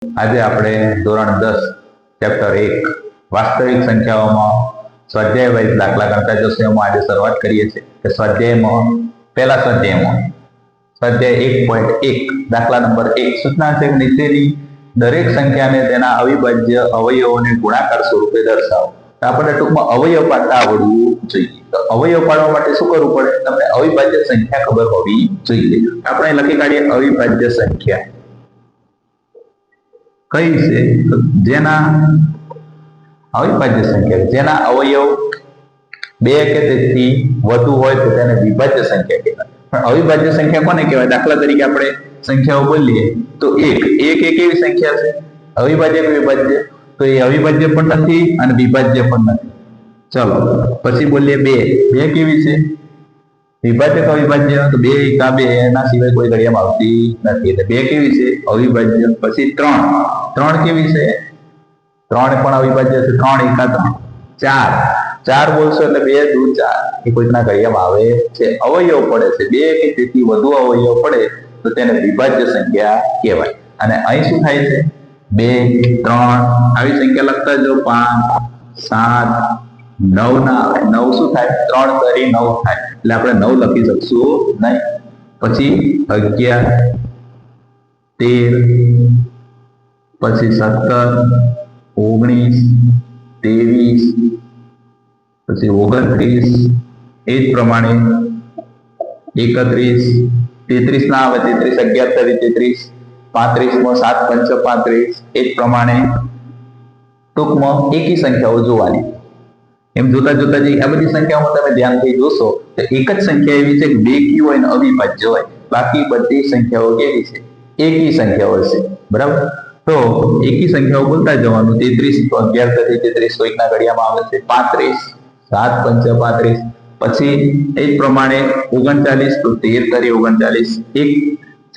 આજે આપણે ધોરણ 10 ચેપ્ટર 1 વાસ્તવિક સંખ્યાઓમાં સ્વાધ્યાય વાઇઝ દાખલા ગણતા જોશું. એમાં આજે શરૂઆત કરીએ છીએ કે સ્વાધ્યાયમાં પહેલા સ્વાધ્યાયમાં સ્વાધ્યાય 1.1 દાખલા નંબર 1 સૂચના છે કે નીચેની દરેક સંખ્યાને તેના અવિભાજ્ય અવયવોને ગુણાકાર સ્વરૂપે દર્શાવો. તો આપણે ટૂંકમાં અવયવ પાડતા આવડવું જોઈએ. તો અવયવ પાડવા માટે શું કરવું પડે? તમને અવિભાજ્ય સંખ્યા ખબર હોવી જોઈએ. આપણે લખી કાઢીએ અવિભાજ્ય સંખ્યા કઈ છે? જેના અવિભાજ્ય સંખ્યા જેના અવયવ 2 કે તેથી વધુ હોય તો તેને વિભાજ્ય સંખ્યા કહેવાય. પણ અવિભાજ્ય સંખ્યા કોને કહેવાય? દાખલા તરીકે આપણે સંખ્યાઓ બોલીએ તો 1 એક એવી સંખ્યા છે અવિભાજ્ય કે વિભાજ્ય? તો એ અવિભાજ્ય પણ નથી અને વિભાજ્ય પણ નથી. ચલો પછી બોલીએ 2 કેવી છે? વિભાજ્ય કે અવિભાજ્ય? તો 2 એકા 2 એના સિવાય કોઈ ઘડિયામાં આવતી નથી, એટલે 2 કેવી છે? અવિભાજ્ય. પછી 3 કેવી છે? 3 પણ અવિભાજ્ય છે. 3 એકા 3. 4 બોલશો એટલે 2 દૂ 4 એ કોઈકના ઘડિયામાં આવે છે. અવયવ પડે છે 2 કે તેથી વધુ અવયવ પડે તો તેને વિભાજ્ય સંખ્યા કહેવાય. અને અહીં શું થાય છે? 2 3 આવી સંખ્યા લખતા જો 5 7 9 ના આવે. 9 શું થાય? 3 કરી 9 થાય, એટલે આપણે 9 લખી શકશું નહીં. પછી 11 13 પછી 17 19 23 પછી 29 એ જ પ્રમાણે 31 33 ના આવે. 33 11 33 35 માં 7 5 35. એ જ પ્રમાણે ટૂંકમાં એકી સંખ્યાઓ જોવાની. એમ જોતા જોતા જે આ બધી સંખ્યાઓમાં તમે ધ્યાનથી જોશો તો એક જ સંખ્યા એવી છે કે બેકી હોય અને અવિભાજ્ય હોય. બાકી બધી સંખ્યાઓ કેવી છે? એકી સંખ્યાઓ છે. બરાબર? તો એકી સંખ્યાઓ બોલતા જવાનું. 33 તો 11 33 કોઈકના ઘડિયામાં આવે છે. 35 7 5 35. પછી એ જ પ્રમાણે 39 તો 13 કરી 39.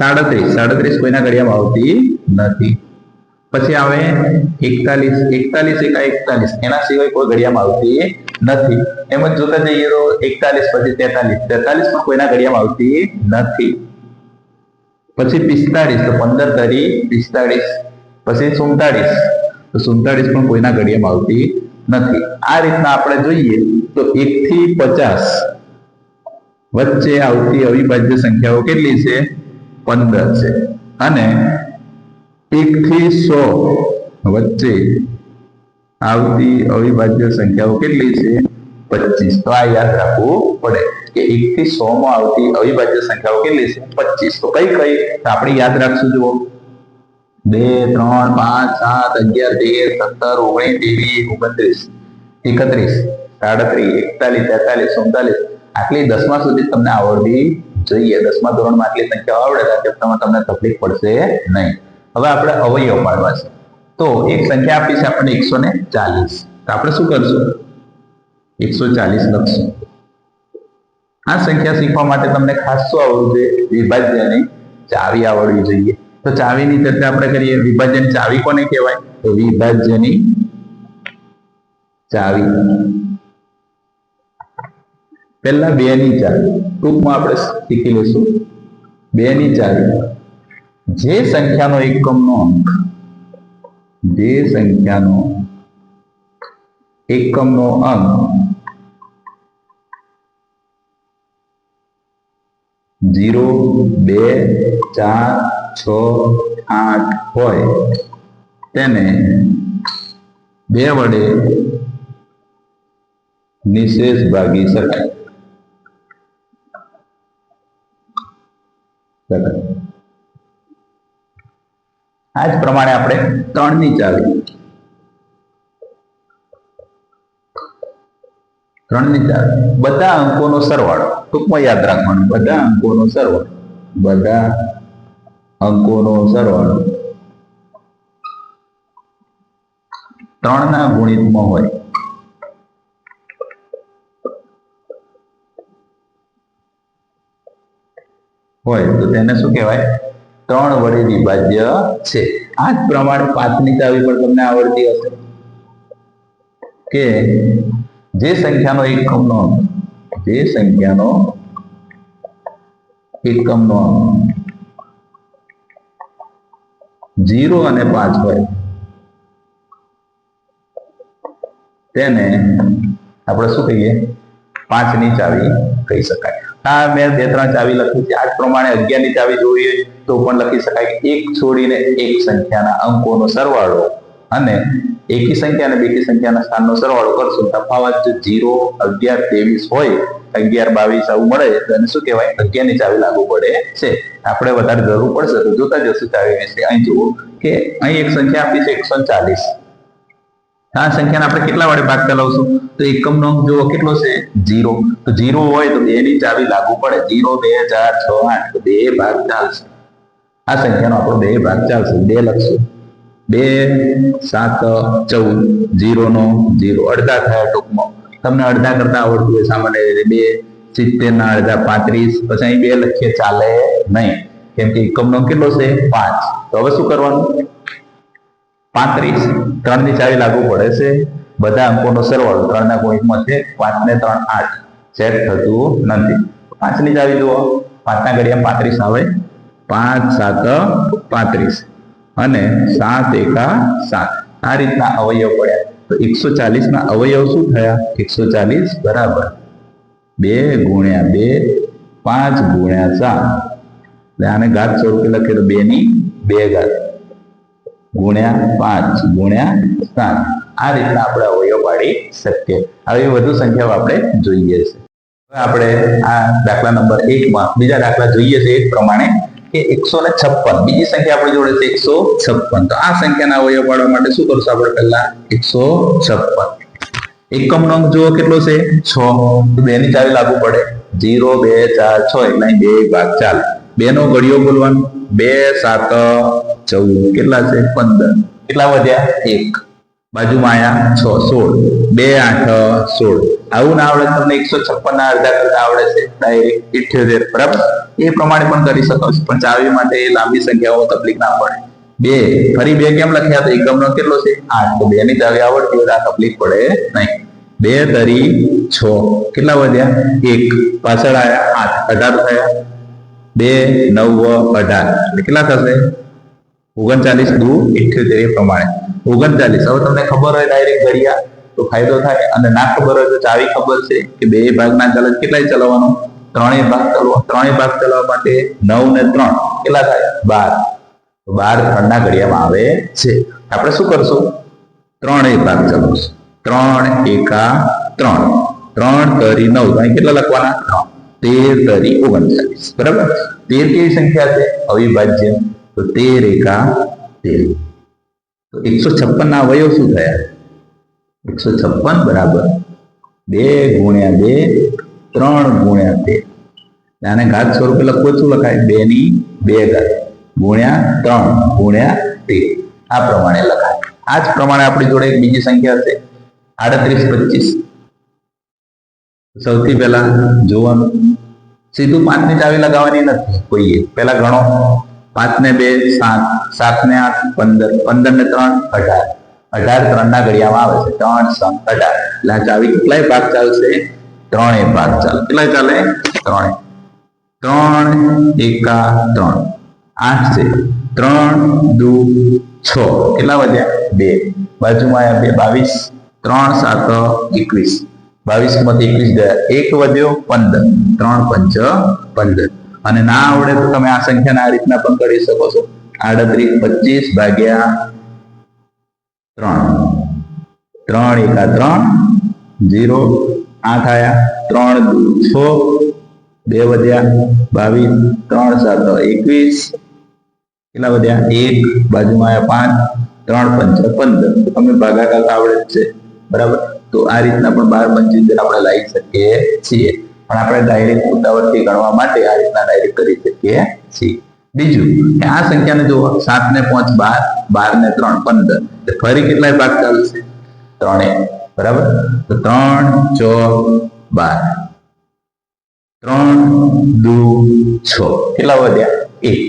37 કોઈના ઘડિયામાં આવતી નથી. પછી આવે 41 એકા 41 એના સિવાય કોઈ ઘડિયામાં આવતી નથી. એમ જ જોતા જઈએ તો 41 પછી 43 પણ કોઈના ઘડિયામાં આવતી નથી. પછી 45 તો 15 કરી 45. પછી 47 તો 47 પણ કોઈના ઘડિયામાં આવતી નથી. આ રીતના આપણે જોઈએ તો 1 થી 50 વચ્ચે આવતી અવિભાજ્ય સંખ્યાઓ કેટલી છે? 15 છે. અને 1 થી 100 વચ્ચે આવતી અવિભાજ્ય સંખ્યાઓ કેટલી છે? 25. તો આ યાદ રાખવું પડે કે 1 થી 100 માં આવતી અવિભાજ્ય સંખ્યાઓ કેટલી છે? 25. તો કઈ કઈ? તો આપણે યાદ રાખશું. જુઓ 2 3 5 7 11 13 17 19 20 21 31 37 41 આટલી 10મા સુધી તમને આવડવી જોઈએ. 10મા ધોરણમાં આટલી સંખ્યાઓ આવડે તો તમને તકલીફ પડશે નહીં. હવે આપણે અવયવ પાડવા છે. તો એક સંખ્યા આપી છે આપણને 140. તો આપણે શું કરશું? 140 લખશું. આ સંખ્યા શીખવા માટે તમને ખાસ શું આવડવું જોઈએ? વિભાજ્યની ચાવી આવડવી જોઈએ. તો ચાવીની ચર્ચા આપણે કરીએ. વિભાજ્યની ચાવી કોને કહેવાય? તો વિભાજ્યની ચાવી પહેલા 2 ની ચાવી ટૂંકમાં આપણે શીખી લઈશું. 2 ની ચાવી જે સંખ્યાનો એકમનો અંક 0 2 4 6 8 હોય તેને 2 વડે નિશેષ ભાગી શકાય. આ જ પ્રમાણે આપણે 3 ની ચાવી બધા અંકોનો સરવાળો ટૂંકમાં યાદ રાખવાનું. બધા અંકોનો સરવાળો 3 ના ગુણિતમાં હોય તો તેને શું કહેવાય? 3 વડે વિભાજ્ય છે. આ જ પ્રમાણે 5 ની ચાવી પણ તમને આવડતી હશે કે જે સંખ્યાનો એકમનો અંક 0 અને 5 હોય તેને આપણે શું કહીએ? 5 ની ચાવી કહી શકાય. આ મેં 2-3 ચાવી લખી છે. આ જ પ્રમાણે 11 ની ચાવી જોઈએ તો પણ લખી શકાય કે એક છોડીને એક સંખ્યાના અંકોનો સરવાળો અને એકી સંખ્યા અને બેકી સંખ્યાના સ્થાનનો સરવાળો કરશો. તફાવત જો 0, 11, 23 હોય, 11, 22 આવું મળે તો એને શું કહેવાય? 11 ની ચાવી લાગુ પડે છે. આપણે વધારે જરૂર પડશે તો જોતા જશું ચાવી વિશે. અહીં જુઓ કે અહીં એક સંખ્યા આપી છે 140. આ સંખ્યાને આપણે કેટલા વડે ભાગ ચલાવશું? તો એકમનો અંક જુઓ કેટલો છે? 0. તો 0 હોય તો 2 ની ચાવી લાગુ પડે. 0, 2, 4, 6, 8 તો 2 ભાગ ચાલશે. આ સંખ્યાનો આપણો 2 ભાગ ચાલશે. 2 લખશું. 2, 7, 14, 0 નો 0 અડધા થયા. ટૂંકમાં તમને અડધા કરતા આવડતું હોય સામાન્ય રીતે 2, 70 ના અડધા 35. પછી અહીં 2 લખીએ ચાલે નહીં, કેમ કે એકમનો કેટલો છે? 5. તો હવે શું કરવાનું? 35. 3 ની ચાવી લાગુ પડે છે. બધા અંકોનો સરવાળો 3 ના ગુણિતમાં છે. 5 ને 3 8 ચેક થતું નથી. 5 ની ચાવી જુઓ. 5 ના ઘડિયામાં 35 આવે. 5, 7, 35 અને 7, 1, 7. આ રીતના અવયવ પડ્યા. તો 140 ના અવયવ શું થયા? 140 બરાબર 2 ગુણ્યા 2, 5 ગુણ્યા 7. આને ઘાત સ્વરૂપે લખીએ તો 2 ની 2 ઘાત ગુણ્યા 5 ગુણ્યા 7. આ રીતના આપણે અવયવ પાડી શકીએ. આવી વધુ સંખ્યાઓ આપણે જોઈએ છે. હવે આપણે આ દાખલા નંબર 1 માં બીજા દાખલા જોઈએ છે. એક પ્રમાણે કે 156 બીજી સંખ્યા આપણી જોડે છે 156. તો આ સંખ્યાના અવયવ પાડવા માટે શું કરશું આપણે? પહેલા 156 એકમનો અંક જુઓ કેટલો છે? 6. તો 2 ની ચાવી લાગુ પડે. 0, 2, 4, 6 એટલે 2 ભાગ ચાલે. 2 નો ઘડિયો બોલવાનો. 2, 7, 14 કેટલા છે? 15. કેટલા વધ્યા? 1. બાજુમાં આયા 6, 16. 2, 8, 16. આવું ના આવડે તમને 156 ના અડધા કરતા આવડે છે ડાયરેક્ટ 78. બરાબર? એ પ્રમાણે પણ કરી શકો છો, પણ ચાવી માટે લાંબી સંખ્યાઓ તકલીફ ના પડે. 2 ફરી 2 કેમ લખ્યા? તો એકમનો કેટલો છે? 8. તો 2 ની ચાવી આવડતી હોય તો આ તકલીફ પડે નહીં. 2 તરી 6 કેટલા વધ્યા? 1. પાછળ આયા 8 18 થયા. 2, 9, 18 એટલે કેટલા થશે? 39 દુ 78. એ પ્રમાણે 39. હવે તમને ખબર હોય ડાયરેક્ટ ઘડિયા તો ફાયદો થાય, અને ના ખબર હોય તો ચાવી ખબર છે કે 2 ભાગ ના ચાલે. કેટલાય ચલાવવાનો? 3 ભાગ ચલાવવા. 3 ભાગ ચલાવવા માટે 9 ને 3 કેટલા થાય? 12. તો 12 3 ના ઘડિયામાં આવે છે. આપણે શું કરશું? 3 ભાગ ચલાવશું. 3, 1, 3. 3 તરી 9. તો અહીં કેટલા લખવાના? 13 તરી 39. બરાબર? 13 કેવી સંખ્યા છે? અવિભાજ્ય. તો 13, 1, 13. તો 156 ના અવયવ શું થયા? 156 બરાબર 2 ગુણ્યા 2, 3 ગુણ્યા 13. આને ઘાત સ્વરૂપે લખવું શું લખાય? 2 ની 2 ઘાત ગુણ્યા 3 ગુણ્યા 13. આ પ્રમાણે લખાય. આ જ પ્રમાણે આપણી જોડે એક બીજી સંખ્યા છે 38, 25. સૌથી પહેલા જોવાનું, સીધું 5 ની ચાવી લગાવવાની નથી કોઈએ. પહેલા ગણો. 5 ને 2 7, 7 ને 8 15, 15 ને 3 18. 18 3 ના ઘડિયામાં આવે છે. 3, 7, 18 એટલે આ ચાવી કેટલાય ભાગ ચાલશે? 3 ભાગ ચાલે. કેટલાય ચાલે? 3. 3, 1, 3 8 છે. 3 દુ 6 કેટલા વધ્યા? 2. બાજુમાં આવ્યા 22. 3, 7, 21. 22 માંથી 21 ગયા. 1 વધ્યો 15. 3, 5, 15. અને ના આવડે તો તમે આ સંખ્યાને આ રીતના પણ કરી શકો છો. 38 25 ભાગ્યા 3. 3, 1, 3 0. 8 આયા. 3 દુ 6. 2 વધ્યા 22. 3, 7, 21. કેટલા વધ્યા? 1. બાજુમાં આવ્યા 5. 3, 5, 15. તમે ભાગાકાર આવડે જ છે. બરાબર? તો આ રીતના પણ 12 25 આપણે લાવી શકીએ છીએ. પણ આપણે ડાયરેક્ટ ઉતાવળથી ગણવા માટે આ રીતના ડાયરેક્ટ કરી શકીએ છીએ. બીજું કે આ સંખ્યાને જુઓ. 7 ને 5 12, 12 ને 3 15. ફરી કેટલાય ભાગ ચાલશે? 3. બરાબર? તો 3, 4, 12. 3 દુ 6 કેટલા વધ્યા? 1.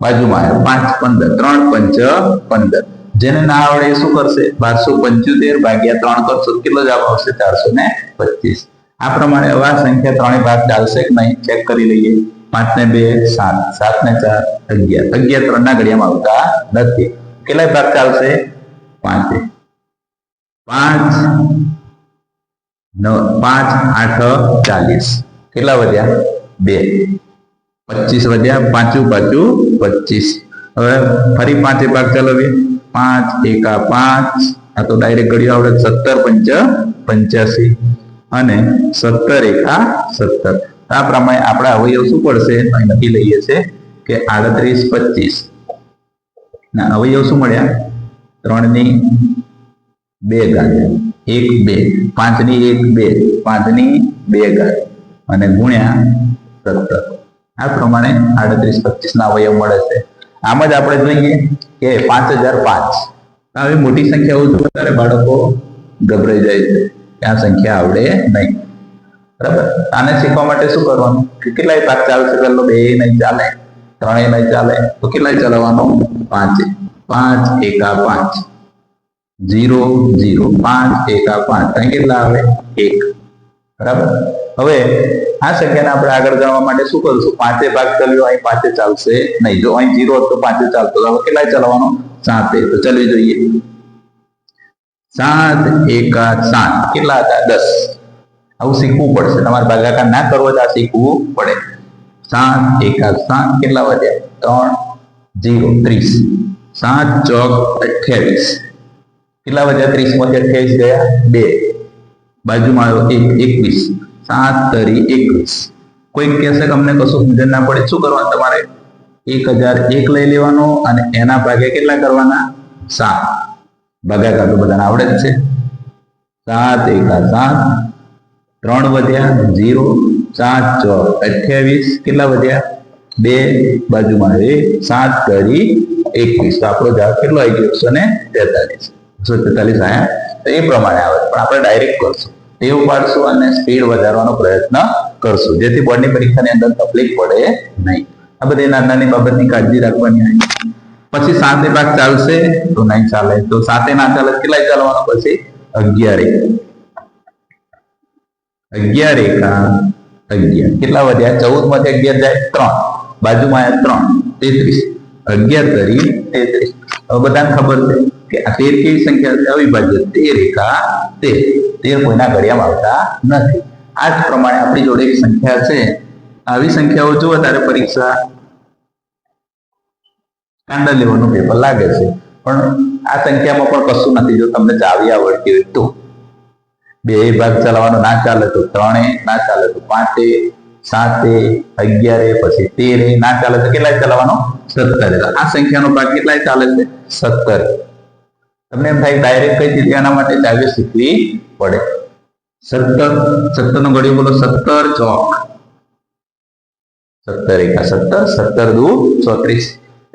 બાજુમાં આવ્યા 5 15. 3, 5, 15. જેને ના આવડે એ શું કરશે? 1275 ભાગ્યા 3 કરશો કેટલો જવાબ આવશે? 425. આ પ્રમાણે હવે આ સંખ્યા 3 ભાગ ચાલશે કે નહીં ચેક કરી લઈએ. 5 ને 2 7, 7 ને 4 11, 11 3 ના ઘડિયામાં આવતા નથી. કેટલા ભાગ ચાલશે? 5. 5 5 8 40. કેટલા વધ્યા? 2. 25 વધ્યા. 5 પાછું 25. હવે ફરી 5 ભાગ ચલાવીએ. 5 એકા 5, આ તો ડાયરેક્ટ ઘડિયો આવડે. 17 પંચા 85 અને 17 એકા 17. આ પ્રમાણે આપણે અવયવ શું પડશે? અહીં લખી લઈએ છે કે 38 25 ના અવયવ શું મળ્યા? 3 ની 2 ઘાત, 1 2, 5 ની 1 2, 5 ની 2 ઘાત અને ગુણ્યા 17. આ પ્રમાણે 38 25 ના અવયવ મળે છે. આમ જ આપણે જોઈએ કે 5005. આવી મોટી સંખ્યાઓ જો ત્યારે બાળકો ગભરાઈ જાય છે કે આ સંખ્યા આવડે નહીં. બરાબર? આને શીખવા માટે શું કરવાનું? કે કેટલાય ભાગ ચાલશે? પેલો 2 નહીં ચાલે, 3 નહીં ચાલે, તો કેટલાય ચલાવવાનો? 5. 5 એકા 5 0 0, 5 એકા 5 અહીં કેટલા આવે? 1. બરાબર? હવે આ સંખ્યાને આપણે આગળ ગણવા માટે શું કરશું? 5 ભાગ ચાલ્યો, અહીં 5 ચાલશે નહીં. જો અહીં 0 હતો તો 5 ચાલતો. હવે કેટલાય ચલાવવાનો? 7. તો ચલવી જોઈએ. 7 એકા 7 કેટલા હતા? 10. આવું શીખવું પડશે. તમારે ભાગાકાર ના કરવો તો આ શીખવું પડે. 7 એકા 7 કેટલા વધ્યા? 3 0 30. 7 ચોક 28 કેટલા વધ્યા? 30 માંથી 28 ગયા 2. બાજુમાં આવ્યો 1 21. 7 તરી 21. કોઈ કહેશે કે અમને કશું સમજણ ના પડે, શું કરવાનું? તમારે 1001 લઈ લેવાનો અને એના ભાગે કેટલા કરવાના? 7. ભાગાકાર તો બધાને આવડે જ છે. 7 એકા 7 3 વધ્યા 0. 7 ચોક 28 કેટલા વધ્યા? 2. બાજુમાં 7 કરી 21. તો આપણો જવાબ કેટલો આવી ગયો? 143. 143 આયા. તો એ પ્રમાણે આવે. પણ આપણે ડાયરેક્ટ કરશું, ટેવ પાડશું અને સ્પીડ વધારવાનો પ્રયત્ન કરશું, જેથી બોર્ડની પરીક્ષાની અંદર તકલીફ પડે નહીં. આ બધી નાની બાબતની કાળજી રાખવાની હોય. પછી 7 ભાગ ચાલશે તો નહીં ચાલે. તો 7 ના ચાલે કેટલાય ચાલવાનો? પછી 11 11 એકા 11 કેટલા વધ્યા? 14 માંથી 11 જાય 3. બાજુમાં આવ્યા 3 33. 11 તરી 33. હવે બધાને ખબર છે કે આ 13 કેવી સંખ્યા છે? અવિભાજ્ય. 13 એકા 13 કોઈના ઘડિયામાં આવતા નથી. આ જ પ્રમાણે આપણી જોડે એક સંખ્યા છે. આવી સંખ્યાઓ જુઓ ત્યારે પરીક્ષા કાંડા લેવાનું પેપર લાગે છે, પણ આ સંખ્યામાં પણ કશું નથી. જો તમને ચાવી આવડતી હોય તો 2 ભાગ ચલાવવાનો ના ચાલે તો 3 ના ચાલે તો 5, 7, 11 પછી 13 ના ચાલે તો કેટલાય ચલાવવાનો? 17. આ સંખ્યાનો ભાગ કેટલાય ચાલે છે? 17. તમને એમ થાય ડાયરેક્ટ કઈ દીધી, એના માટે ચાવી શીખવી પડે. 17 નો ઘડિયો બોલો. 17 ચોક 17 એકા 17, 17 દુ 34.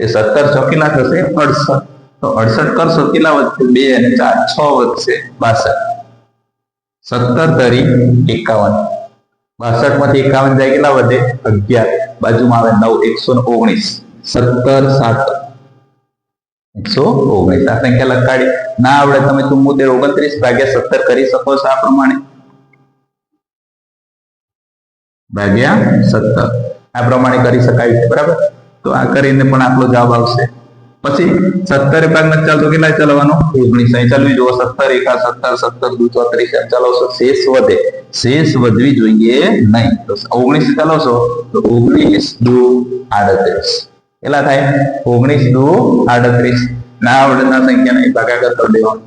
એ 17 ચોક કેટલા થશે? 68. તો 68 કરશો કેટલા વધશે? 2 અને 4 6 વધશે 62. 17 તરી 51. 62 માંથી 51 જાય કેટલા વધે? 11. બાજુમાં આવે 9 119. 17 7 119. આ સંખ્યા લખાડી ના આવડે તમે 29 ભાગ્યા 17 કરી શકો છો. આ પ્રમાણે ભાગ્યા 17 આ પ્રમાણે કરી શકાય છે. બરાબર? તો આ કરીને પણ આટલો જવાબ આવશે. પછી 17 ભાગ નથી ચાલતો કેટલા ચલાવવાનો? 19. અહીં ચાલવી જુઓ. 17 એકા 17, 17 દુ 34 એમ ચલાવશો. શેષ વધે. શેષ વધવી જોઈએ નહીં. તો 19 ચલાવશો તો 19 દુ 38 કેટલા થાય? 19 દુ 38. ના આવડેના સંખ્યાને ભાગાકાર કરી દેવાનો.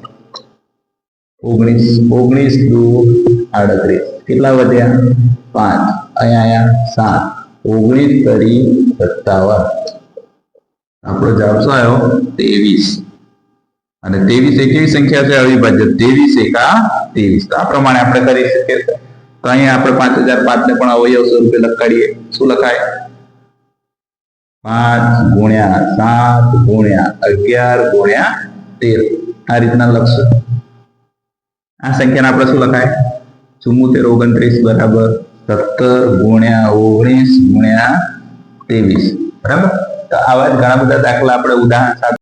19 દુ 38 કેટલા વધ્યા? 5. અહીંયા 7. 19 તરી 57. આપણો જવાબ શું આવ્યો? 23. અને 23 એ કેવી સંખ્યા છે? અવિભાજ્ય. 23 એકા 23. તો આ પ્રમાણે આપણે કરી શકીએ છીએ. તો અહીંયા આપણે 5005 ને પણ અવયવ સ્વરૂપે લખાડીએ. શું લખાય? 5 ગુણ્યા 7 ગુણ્યા 11 ગુણ્યા 13. આ રીતના લખશું. આ સંખ્યાને આપણે શું લખાય? 74 29 બરાબર 17 ગુણ્યા 19 ગુણ્યા 23. બરાબર? તો આવા જ ઘણા બધા દાખલા આપણે ઉદાહરણ સાથે